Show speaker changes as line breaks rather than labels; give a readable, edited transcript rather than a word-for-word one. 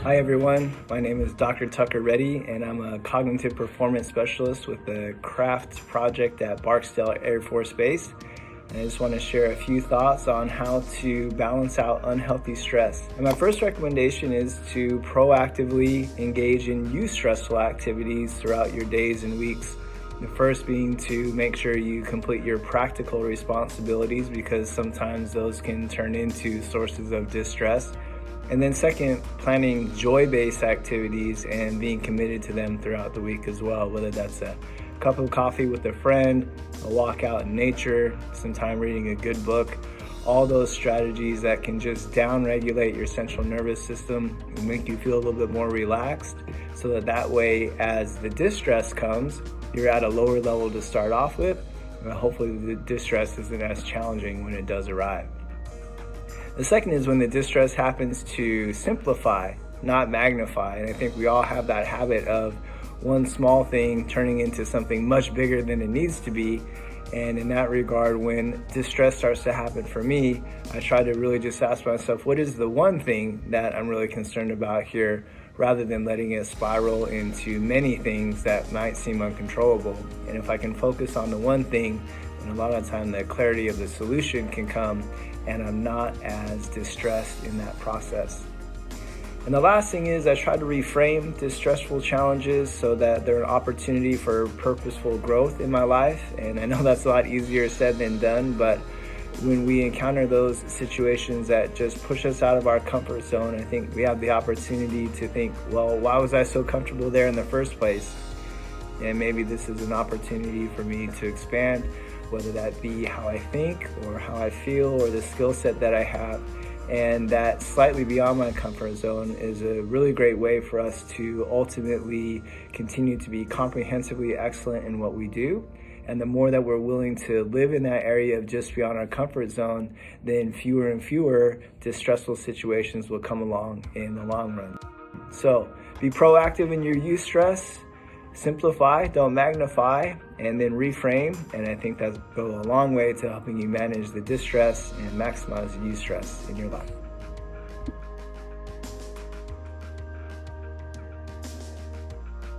Hi everyone, my name is Dr. Tucker Readdy and I'm a cognitive performance specialist with the CRAFT project at Barksdale Air Force Base. And I just want to share a few thoughts on how to balance out unhealthy stress. And my first recommendation is to proactively engage in stressful activities throughout your days and weeks. The first being to make sure you complete your practical responsibilities, because sometimes those can turn into sources of distress. And then second, planning joy-based activities and being committed to them throughout the week as well, whether that's a cup of coffee with a friend, a walk out in nature, some time reading a good book. All those strategies that can just down-regulate your central nervous system and make you feel a little bit more relaxed, so that way as the distress comes, you're at a lower level to start off with, and hopefully the distress isn't as challenging when it does arrive. The second is when the distress happens to simplify, not magnify. And I think we all have that habit of one small thing turning into something much bigger than it needs to be. And in that regard, when distress starts to happen for me, I try to really just ask myself, what is the one thing that I'm really concerned about here, rather than letting it spiral into many things that might seem uncontrollable. And if I can focus on the one thing, then a lot of the time the clarity of the solution can come and I'm not as distressed in that process. And the last thing is I try to reframe distressful challenges so that they're an opportunity for purposeful growth in my life. And I know that's a lot easier said than done, but when we encounter those situations that just push us out of our comfort zone, I think we have the opportunity to think, well, why was I so comfortable there in the first place? And maybe this is an opportunity for me to expand, whether that be how I think or how I feel or the skill set that I have. And that slightly beyond my comfort zone is a really great way for us to ultimately continue to be comprehensively excellent in what we do. And the more that we're willing to live in that area of just beyond our comfort zone, then fewer and fewer distressful situations will come along in the long run. So be proactive in your eustress, simplify, don't magnify, and then reframe. And I think that goes a long way to helping you manage the distress and maximize the eustress in your life.